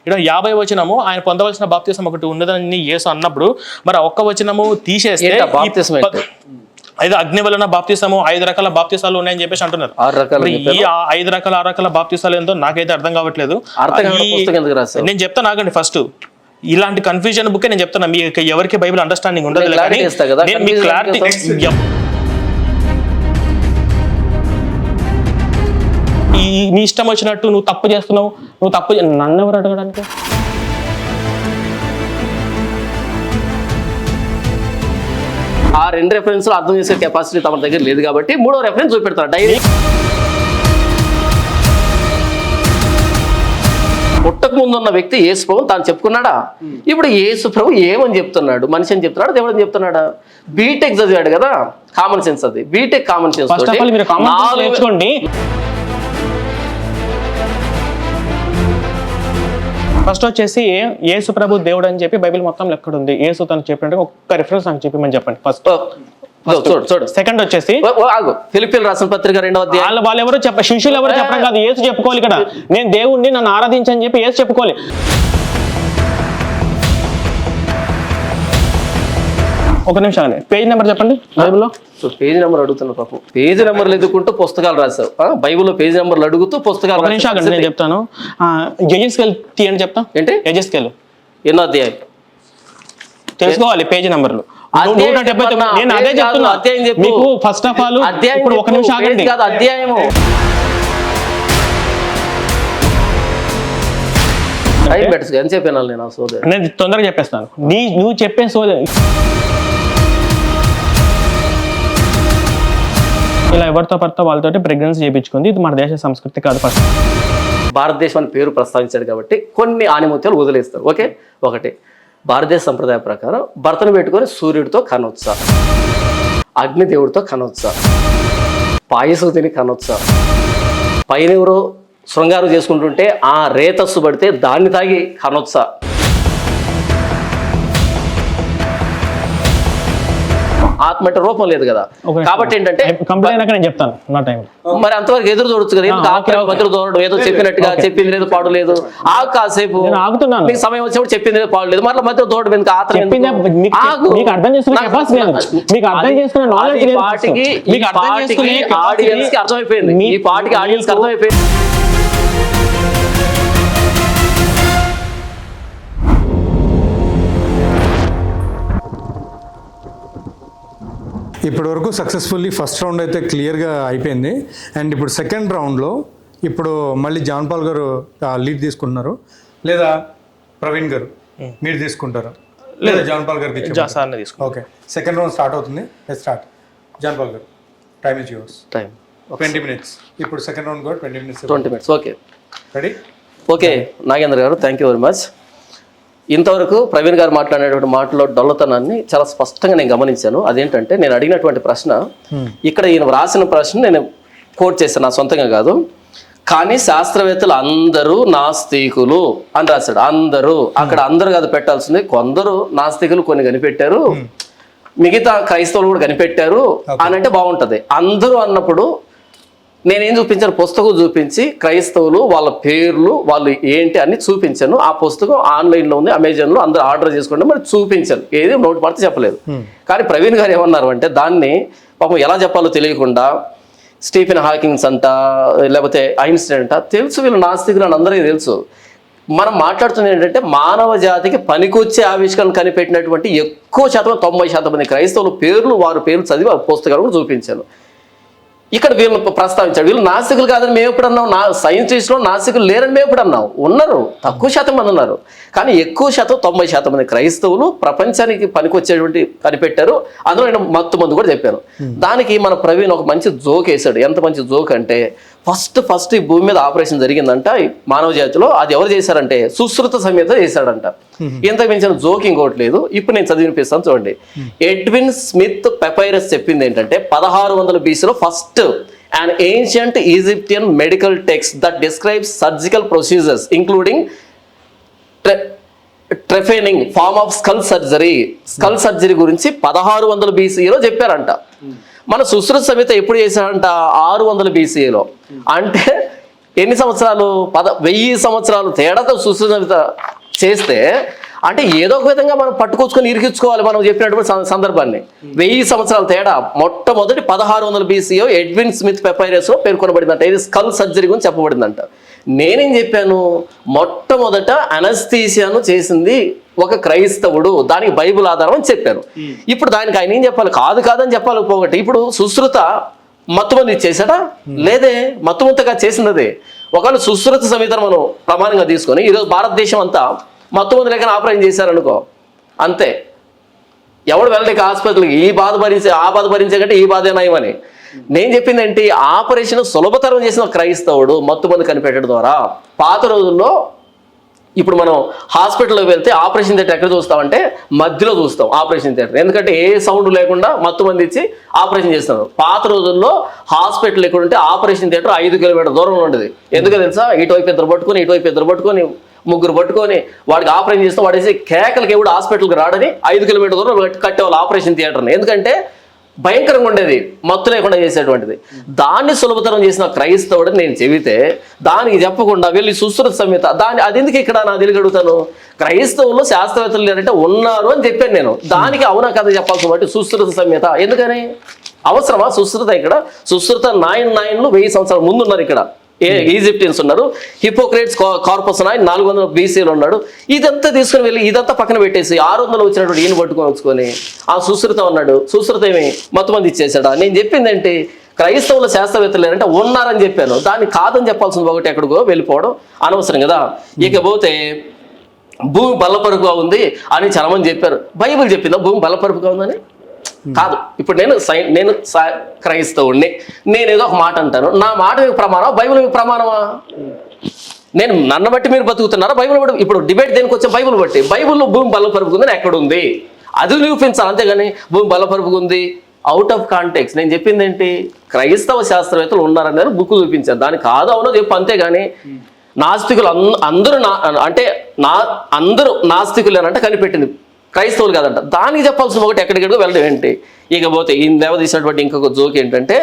ఇక్కడ 50 వచనము ఆయన పొందవలసిన బాప్తిసం ఒకటి ఉన్నదని యేసు అన్నప్పుడు మరి ఒక్క వచనము తీసేస్తే ఐదు అగ్ని వలన బాప్తిసము 5 రకాల బాప్తిసాలు ఉన్నాయని చెప్పేసి అంటున్నారు. ఈ 5 రకాల 6 రకాల బాప్తిసాలు ఏందో నాకైతే అర్థం కావట్లేదు. నేను చెప్తాను ఆగండి. ఫస్ట్ ఇలాంటి కన్ఫ్యూజన్ బుక్ నేను చెప్తాను. మీకు ఎవరికి బైబిల్ అండర్స్టాండింగ్ ఉండదు కానీ మీ క్లారిటీ నీ ఇష్టం వచ్చినట్టు నువ్వు తప్పు చేస్తున్నావు, నువ్వు తప్పు నన్ను ఎవరు అడగడానికి? ఆ 2 రెఫరెన్స్ అర్థం చేసే కెపాసిటీ తమ దగ్గర లేదు కాబట్టి 3వ రెఫరెన్స్ చూపెడతారు. డైరీ పుట్టక ముందు ఉన్న వ్యక్తి యేసు ప్రభు తాను చెప్పుకున్నాడా? ఇప్పుడు యేసు ప్రభు ఏమని చెప్తున్నాడు? మనిషి అని చెప్తున్నాడు, దేవుడని చెప్తున్నాడా? బీటెక్ చదివాడు కదా, కామన్ సెన్స్. అది బీటెక్ కామన్ సెన్స్. ఫస్ట్ వచ్చేసి యేసు ప్రభు దేవుడు అని చెప్పి బైబిల్ మొత్తం ఎక్కడ ఉంది? యేసు తను చెప్పినట్టు ఒక్క రిఫరెన్స్ నాకు చెప్పమని చెప్పండి ఫస్ట్. చూడు. సెకండ్ వచ్చేసి ఫిలిప్పీయులకు రాసిన పత్రిక 2వ అధ్యాయం. వాళ్ళు ఎవరు శిష్యులు ఎవరు చెప్పడం కాదు, యేసు చెప్పుకోవాలి. ఇక్కడ నేను దేవుణ్ణి, నన్ను ఆరాధించని చెప్పి యేసు చెప్పుకోవాలి. ఒక నిమిషం అండి, పేజ్ నెంబర్ చెప్పండి బైబిల్లో. పేజ్ నెంబర్ అడుగుతున్నా పాపం. పేజ్ నెంబర్లు ఎదుర్కొంటూ పుస్తకాలు రాశావు. బైబిల్లో పేజ్ నెంబర్లు అడుగుతూ పుస్తకాలు. ఒక నిమిషం నేను చెప్తాను. జెజెస్కేల్ తీయండి చెప్తాం. ఏంటి జెజెస్కేల్ ఎన్నో అధ్యాయం తెలుసుకోవాలి, పేజ్ నెంబర్లు. నేను అదే చెప్తున్నా మీకు. ఫస్ట్ ఆఫ్ ఆల్ ఇప్పుడు ఒక నిమిషం ఆగండి. అధ్యాయము ఎంత చెప్పాను నేను సోదరు? నేను తొందరగా చెప్పేస్తాను. నువ్వు చెప్పే సోదరు ఇలా ఎవరితో పడితే వాళ్ళతో ప్రెగ్నెన్సీ చేయించుకుంది. ఇది మన దేశ సంస్కృతి కాదు. ఫస్ట్ భారతదేశం అని పేరు ప్రస్తావించాడు కాబట్టి కొన్ని ఆనిముత్యాలు వదిలేస్తారు. ఓకే, ఒకటి భారతదేశ సంప్రదాయ ప్రకారం భర్తను పెట్టుకొని సూర్యుడితో కనొచ్చా, అగ్నిదేవుడితో కనొచ్చా, పాయసం తిని కనొచ్చా, పైన ఎవరో శృంగారం చేసుకుంటుంటే ఆ రేతస్సు పడితే దాన్ని తాగి కనొచ్చా? ఆత్మ అంటే రూపం లేదు కదా. కాబట్టి ఏంటంటే నేను చెప్తాను నా టైంలో. మరి అంతవరకు ఎదురు చూడొచ్చు కదా. మధ్యలో చూడడం, ఏదో చెప్పినట్టుగా చెప్పింది లేదు పాడు లేదు. కాసేపు మీకు సమయం వచ్చినప్పుడు చెప్పింది లేదు పాడు లేదు, మళ్ళీ మధ్యలో చూడడం ఎందుకు? ఆడియన్స్ కి అర్థమైపోయింది. ఈ పాటికి ఆడియన్స్ కి అర్థమైపోయింది. ఇప్పటి వరకు సక్సెస్ఫుల్లీ ఫస్ట్ రౌండ్ అయితే క్లియర్గా అయిపోయింది. అండ్ ఇప్పుడు సెకండ్ రౌండ్లో ఇప్పుడు మళ్ళీ జాన్ పాల్ గారు లీడ్ తీసుకుంటున్నారు, లేదా ప్రవీణ్ గారు మీరు తీసుకుంటారు, లేదా జాన్ పాల్ గారికి? ఓకే, సెకండ్ రౌండ్ స్టార్ట్ అవుతుంది. స్టార్ట్. జాన్ పాల్ గారు, time is yours. Time 20 minutes. ఇప్పుడు సెకండ్ రౌండ్ కూడా 20 minutes. Okay, ready? Okay Nagendra గారు, థ్యాంక్ యూ వెరీ మచ్. ఇంతవరకు ప్రవీణ్ గారు మాట్లాడేటువంటి మాటలో డొల్లతనాన్ని చాలా స్పష్టంగా నేను గమనించాను. అదేంటంటే నేను అడిగినటువంటి ప్రశ్న, ఇక్కడ ఈయన రాసిన ప్రశ్న నేను కోట్ చేశాను, నా సొంతంగా కాదు. కానీ శాస్త్రవేత్తలు అందరూ నాస్తికులు అని రాశాడు. అందరూ, అక్కడ అందరూ కాదు పెట్టాల్సింది. కొందరు నాస్తికులు కొన్ని కనిపెట్టారు, మిగతా క్రైస్తవులు కూడా కనిపెట్టారు అని అంటే బాగుంటది. అందరూ అన్నప్పుడు నేనేం చూపించాను? పుస్తకం చూపించి క్రైస్తవులు వాళ్ళ పేర్లు వాళ్ళు ఏంటి అని చూపించాను. ఆ పుస్తకం ఆన్లైన్లో ఉంది, అమెజాన్లో అందరూ ఆర్డర్ చేసుకోండి మరి చూపించాను. ఏది నోటి పడితే చెప్పలేదు. కానీ ప్రవీణ్ గారు ఏమన్నారు అంటే దాన్ని పాపం ఎలా చెప్పాలో తెలియకుండా స్టీఫెన్ హాకింగ్స్ అంట, లేకపోతే ఐన్స్టైన్ అంట, తెలుసు వీళ్ళు నాస్తికులు అని అందరికీ తెలుసు. మనం మాట్లాడుతున్నది ఏంటంటే మానవ జాతికి పనికొచ్చే ఆవిష్కరణ కనిపెట్టినటువంటి ఎక్కువ శాతం 90% మంది క్రైస్తవుల పేర్లు, వారి పేర్లు చదివి ఆ పుస్తకాలు కూడా చూపించాను. ఇక్కడ వీళ్ళని ప్రస్తావించాడు. వీళ్ళు నాస్తికులు కాదని మేము ఎప్పుడు అన్నాం? సైంటిస్టులో నాస్తికులు లేరని మేము ఎప్పుడు అన్నాం? ఉన్నారు, తక్కువ శాతం మంది ఉన్నారు. కానీ ఎక్కువ శాతం 90% మంది క్రైస్తవులు ప్రపంచానికి పనికొచ్చేటువంటి కనిపెట్టారు. అందులో నేను మత్తు మందు కూడా చెప్పాను. దానికి మన ప్రవీణ్ ఒక మంచి జోక్ వేశాడు. ఎంత మంచి జోక్ అంటే, ఫస్ట్ ఈ భూమి మీద ఆపరేషన్ జరిగిందంట మానవ జాతిలో. అది ఎవరు చేశారంటే సుశ్రుత సమేత చేశాడంట. ఇంత మించిన జోక్ ఇంకోటి లేదు. ఇప్పుడు నేను చదివి వినిపిస్తాను చూడండి. ఎడ్విన్ స్మిత్ పెపైరస్ చెప్పింది ఏంటంటే 1600 BCలో first an ancient Egyptian medical text that describes surgical procedures including trephining form of skull surgery గురించి 1600 BCలో చెప్పారంట. మన సుశ్రుత సమేత ఎప్పుడు చేశారంట? 600 BCలో. అంటే ఎన్ని సంవత్సరాలు 1000 సంవత్సరాలు తేడాతో సుశ్రుత చేస్తే అంటే ఏదో ఒక విధంగా మనం పట్టుకొచ్చుకొని ఇరికించుకోవాలి మనం చెప్పినటువంటి సందర్భాన్ని. 1000 సంవత్సరాల తేడా. మొట్టమొదటి 1600 BCలో ఎడ్విన్ స్మిత్ పెపైరస్ లో పేర్కొనబడిందంట. ఇది స్కల్ సర్జరీ గురించి చెప్పబడిందంట. నేనేం చెప్పాను, మొట్టమొదట అనస్థీసియాను చేసింది ఒక క్రైస్తవుడు, దానికి బైబిల్ ఆధారం అని చెప్పాను. ఇప్పుడు దానికి ఆయన ఏం చెప్పాలి, కాదని చెప్పాలి పోగొట్టి. ఇప్పుడు సుశ్రుత మత్తుమంది చేశాడా? లేదే, మత్తుమంతగా చేసినదే. ఒకవేళ సుశ్రుత సంహితను మనం ప్రమాణంగా తీసుకొని ఈరోజు భారతదేశం అంతా మత్తుమంది లేక ఆపరేషన్ చేశారనుకో, అంతే. ఎవడు వెళ్ళలేక హాస్పిటల్కి ఈ బాధ భరించే ఆ బాధ భరించే కంటే ఈ బాధే నయమని. నేను చెప్పింది ఏంటి, ఆపరేషన్ సులభతరం చేసిన క్రైస్తవుడు మత్తుమంది కనిపెట్టడం ద్వారా. పాత రోజుల్లో ఇప్పుడు మనం హాస్పిటల్లోకి వెళ్తే ఆపరేషన్ థియేటర్ ఎక్కడ చూస్తామంటే మధ్యలో చూస్తాం ఆపరేషన్ థియేటర్. ఎందుకంటే ఏ సౌండ్ లేకుండా మత్తుమంది ఇచ్చి ఆపరేషన్ చేస్తున్నారు. పాత రోజుల్లో హాస్పిటల్ ఎక్కడ ఉంటే ఆపరేషన్ థియేటర్ 5 కిలోమీటర్ల దూరంలో ఉండేది. ఎందుకో తెలుసా, ఇటువైపు ఇద్దరు పట్టుకొని ముగ్గురు పట్టుకొని వాడికి ఆపరేషన్ చేస్తాం. వాడేసి కేకలకి ఎవడు హాస్పిటల్కి రాడని 5 కిలోమీటర్ల దూరం కట్టేవాళ్ళు ఆపరేషన్ థియేటర్ని. ఎందుకంటే భయంకరంగా ఉండేది, మత్తు లేకుండా చేసేటువంటిది. దాన్ని సులభతరం చేసిన క్రైస్తవుడు నేను చెబితే దానికి చెప్పకుండా వెళ్ళి సుశ్రుత సంహిత అది ఎందుకు ఇక్కడ నా తెలియ అడుగుతాను. క్రైస్తవుల్లో శాస్త్రవేత్తలు లేరంటే ఉన్నారు అని చెప్పాను నేను. దానికి అవునా కథ చెప్పాల్సిన బట్టి సుశ్రుత సంహిత ఎందుకని అవసరమా? సుశ్రుత ఇక్కడ సుశ్రుత 9 1000 సంవత్సరాల ముందు ఉన్నారు. ఇక్కడ ఈజిప్టియన్స్ ఉన్నారు. హిపోక్రేట్స్ కార్పస్ 400 BCలో ఉన్నాడు. ఇదంతా తీసుకుని వెళ్ళి ఇదంతా పక్కన పెట్టేసి 600 వచ్చినటువంటి ఈయన పట్టుకొని వచ్చుకొని ఆ సుశ్రుత ఉన్నాడు. సుశ్రుత ఏమి మత్తుమంది ఇచ్చేసాడా? నేను చెప్పింది ఏంటి, క్రైస్తవుల శాస్త్రవేత్తలు లేరంటే ఉన్నారని చెప్పాను. దాన్ని కాదని చెప్పాల్సింది ఒకటి ఎక్కడికో వెళ్ళిపోవడం అనవసరం కదా. ఇకపోతే భూమి బలపరుపుగా ఉంది అని చాలా మంది చెప్పారు. బైబిల్ చెప్పిందా భూమి బలపరుపుగా ఉందని? కాదు. ఇప్పుడు నేను క్రైస్తవుడిని, నేనేదో ఒక మాట అంటాను, నా మాట మీకు ప్రమాణమా, బైబిల్ మీకు ప్రమాణమా? నేను నన్ను బట్టి మీరు బతుకుతున్నారా, బైబిల్ బట్టి? ఇప్పుడు డిబేట్ దేనికి వచ్చే బైబిల్ బట్టి. బైబిల్లో భూమి బలపరుపుకుందని ఎక్కడుంది అది నిరూపించాలి, అంతేగాని భూమి బలపరుపుకుంది అవుట్ ఆఫ్ కాంటెక్స్ట్. నేను చెప్పింది ఏంటి, క్రైస్తవ శాస్త్రవేత్తలు ఉన్నారని బుక్ చూపించాను. దానికి కాదు అవునో చెప్పు, అంతేగాని నాస్తికులు అందరూ అందరూ నాస్తికులేనంటే కనిపెట్టింది క్రైస్తవులు కాదంట. దానికి చెప్పాల్సిన ఒకటి ఎక్కడికెక్కడికో వెళ్ళడం ఏంటి. ఇకపోతే ఈ దేవదీసినటువంటి ఇంకొక జోక్ ఏంటంటే,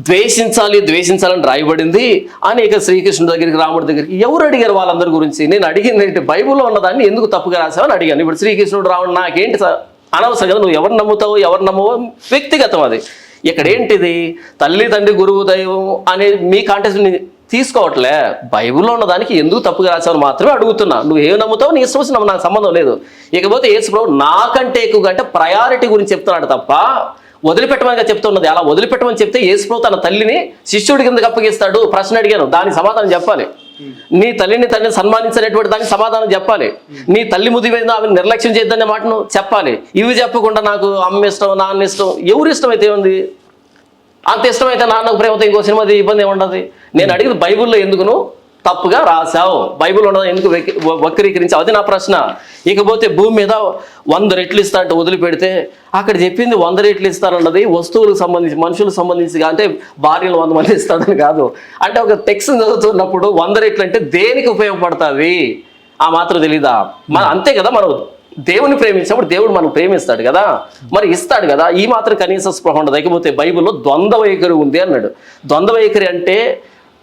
ద్వేషించాలని రాయబడింది అని ఇక శ్రీకృష్ణుడి దగ్గరికి రాముడి దగ్గరికి ఎవరు అడిగారు వాళ్ళందరి గురించి? నేను అడిగింది ఏంటి, బైబిల్లో ఉన్నదాన్ని ఎందుకు తప్పుగా రాసావని అడిగాను. ఇప్పుడు శ్రీకృష్ణుడు రాముడు నాకేంటి అనవసరం కదా, నువ్వు ఎవరు నమ్మవో వ్యక్తిగతం అది. ఇక్కడ ఏంటిది, తల్లి తండ్రి గురువు దైవం అనే మీ కాంటెక్స్ట్ తీసుకోవట్లే. బైబిల్లో ఉన్న దానికి ఎందుకు తప్పుగా రాసావని మాత్రమే అడుగుతున్నా. నువ్వు ఏం నమ్ముతావు నీ ఇష్టం వచ్చిన నాకు సంబంధం లేదు. ఇకపోతే యేసు ప్రభు నాకంటే ఎక్కువగా అంటే ప్రయారిటీ గురించి చెప్తున్నాడు తప్ప వదిలిపెట్టమనిగా చెప్తున్నది. అలా వదిలిపెట్టమని చెప్తే యేసు ప్రభు తన తల్లిని శిష్యుడి కిందకి అప్పగిస్తాడు. ప్రశ్న అడిగాను, దానికి సమాధానం చెప్పాలి. నీ తండ్రిని సన్మానించినటువంటి దానికి సమాధానం చెప్పాలి. నీ తల్లి ముదివేది ఆమె నిర్లక్ష్యం చేయద్దనే మాటను చెప్పాలి. ఇవి చెప్పకుండా నాకు అమ్మ ఇష్టం నాన్న ఇష్టం, ఎవరి ఇష్టం అయితే ఉంది, అంత ఇష్టమైతే నాన్నకు ప్రేమతో ఇంకో సినిమాది ఇబ్బంది ఏముండదు. నేను అడిగింది బైబిల్లో ఎందుకును తప్పుగా రాశావు, బైబిల్ ఉన్నది ఎందుకు వక్రీకరించావు, అది నా ప్రశ్న. ఇకపోతే భూమి మీద 100 రెట్లు ఇస్తా అంటే వదిలిపెడితే అక్కడ చెప్పింది 100 రెట్లు ఇస్తారన్నది వస్తువులకు సంబంధించి మనుషులకు సంబంధించి, అంటే భార్యలు 100 మంది ఇస్తారని కాదు. అంటే ఒక టెక్స్ట్ చదువుతున్నప్పుడు 100 రెట్లు అంటే దేనికి ఉపయోగపడుతుంది ఆ మాత్రం తెలీదా? అంతే కదా, మనం దేవుని ప్రేమించినప్పుడు దేవుడు మనం ప్రేమిస్తాడు కదా, మరి ఇస్తాడు కదా. ఈ మాత్రం కనీస స్పృహ ఉండదు. లేకపోతే బైబిల్లో ద్వంద్వ వైఖరి ఉంది అన్నాడు. ద్వంద్వ వైఖరి అంటే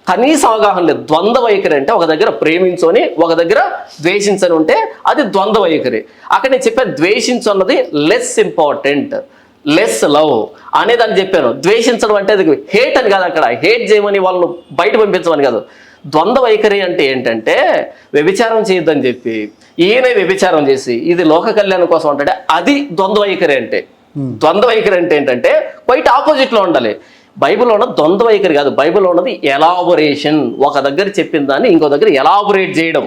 కనీస అవగాహన లేదు. ద్వంద్వ వైఖరి అంటే ఒక దగ్గర ప్రేమించని ఒక దగ్గర ద్వేషించని ఉంటే అది ద్వంద్వ వైఖరి. అక్కడ నేను చెప్పాను ద్వేషించు అన్నది లెస్ ఇంపార్టెంట్, లెస్ లవ్ అనేదాన్ని చెప్పాను. ద్వేషించడం అంటే అది హేట్ అని కాదు, అక్కడ హేట్ చేయమని వాళ్ళను బయట పంపించమని కాదు. ద్వంద్వ వైఖరి అంటే ఏంటంటే వ్యభిచారం చేయొద్దని చెప్పి ఈయన వ్యభిచారం చేసి ఇది లోక కళ్యాణం కోసం అంటే అది ద్వంద్వ వైఖరి అంటే. ద్వంద్వ వైఖరి అంటే ఏంటంటే క్వైట్ ఆపోజిట్లో ఉండాలి. బైబిల్లో ఉన్నది ద్వంద్వ వైఖరి కాదు, బైబిల్లో ఉన్నది ఎలాబొరేషన్. ఒక దగ్గర చెప్పిన దాన్ని ఇంకో దగ్గర ఎలాబొరేట్ చేయడం.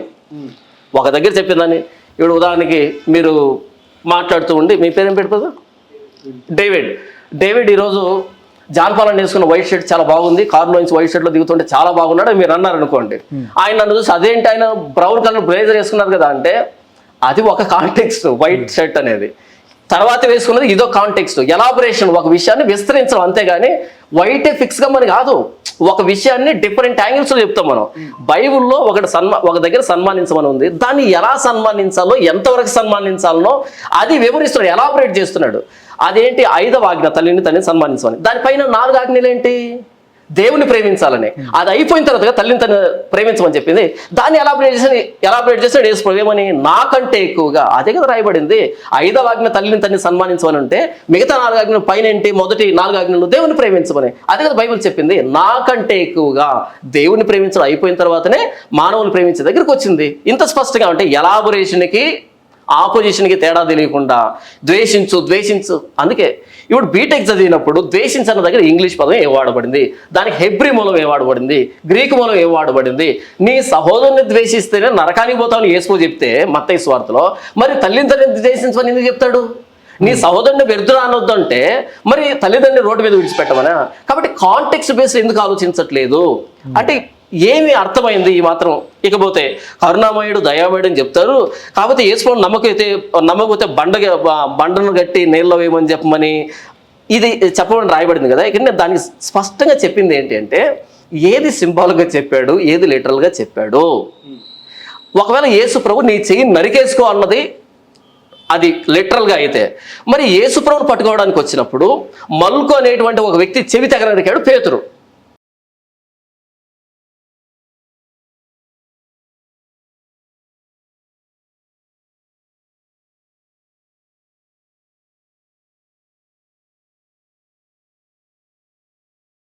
ఒక దగ్గర చెప్పిన దాన్ని ఇప్పుడు ఉదాహరణకి మీరు మాట్లాడుతూ ఉండి, మీ పేరేం పెట్టుకోదు, డేవిడ్ ఈరోజు జాన్పాలను వేసుకున్న వైట్ షర్ట్ చాలా బాగుంది, కారులో నుంచి వైట్ షర్ట్లో దిగుతుంటే చాలా బాగున్నాడు మీరు అన్నారు అనుకోండి. ఆయన నన్ను చూసి అదేంటి ఆయన బ్రౌన్ కలర్ బ్లేజర్ వేసుకున్నారు కదా అంటే అది ఒక కాంటెక్స్ట్. వైట్ షర్ట్ అనేది తర్వాత వేసుకున్నది ఇదో కాంటెక్స్ట్, ఎలాబొరేషన్, ఒక విషయాన్ని విస్తరించడం, అంతేగాని వైటే ఫిక్స్గా మరి కాదు. ఒక విషయాన్ని డిఫరెంట్ యాంగిల్స్లో చెప్తాం మనం. బైబిల్లో ఒక దగ్గర సన్మానించమని ఉంది, దాన్ని ఎలా సన్మానించాలో ఎంతవరకు సన్మానించాలనో అది వివరిస్తున్నాడు, ఎలాబొరేట్ చేస్తున్నాడు. అదేంటి 5వ ఆజ్ఞ, తల్లిని సన్మానించమని. దానిపైన 4 ఆజ్ఞలు ఏంటి, దేవుని ప్రేమించాలని. అది అయిపోయిన తర్వాత తల్లిని తను ప్రేమించమని చెప్పింది. దాన్ని ఎలాబరేట్ చేసాడు యేసు ప్రభు ఏమని? నాకంటే ఎక్కువగా. అదే కదా రాయబడింది. 5వ ఆజ్ఞ తల్లిని తన్ని సన్మానించమని ఉంటే మిగతా 4 ఆజ్ఞలు పైన ఏంటి? మొదటి 4 ఆజ్ఞలు దేవుని ప్రేమించమని. అదే కదా బైబిల్ చెప్పింది. నాకంటే ఎక్కువగా దేవుని ప్రేమించడం అయిపోయిన తర్వాతనే మానవుని ప్రేమించే దగ్గరికి వచ్చింది. ఇంత స్పష్టంగా అంటే ఎలాబొరేషన్కి ఆపోజిషన్కి తేడా తెలియకుండా ద్వేషించు. అందుకే ఇప్పుడు బీటెక్ చదివినప్పుడు ద్వేషించన్న దగ్గర ఇంగ్లీష్ పదం ఏ వాడబడింది, దానికి హెబ్రీ మూలం ఏ వాడబడింది, గ్రీకు మూలం ఏ వాడబడింది. నీ సహోదరుని ద్వేషిస్తేనే నరకానికి పోతామని యేసు చెప్తే మత్తయి సువార్తలో, మరి తల్లిదండ్రులను ద్వేషించమని ఎందుకు చెప్తాడు? నీ సహోదరుని వ్యర్థుడు అనొద్దు అంటే మరి తల్లిదండ్రుని రోడ్డు మీద విడిచిపెట్టమనా? కాబట్టి కాంటెక్స్ట్ బేస్డ్ ఎందుకు ఆలోచించట్లేదు అంటే ఏమి అర్థమైంది ఈ మాత్రం? ఇకపోతే కరుణామయుడు దయామయుడు అని చెప్తారు. కాకపోతే యేసుప్రభువుని నమ్మకపోతే బండను గట్టి నీళ్ళలో వేయమని చెప్పమని ఇది చెప్పమని రాయబడింది కదా. ఇక్కడ నేను దానికి స్పష్టంగా చెప్పింది ఏంటి అంటే, ఏది సింబాల్గా చెప్పాడు, ఏది లిటరల్గా చెప్పాడు. ఒకవేళ యేసు ప్రభు నీ చెయ్యి నరికేసుకో అన్నది అది లిటరల్గా అయితే, మరి యేసు ప్రభువుని పట్టుకోవడానికి వచ్చినప్పుడు మల్కు అనేటువంటి ఒక వ్యక్తి చెవి తెగ నరికాడు పేతురు.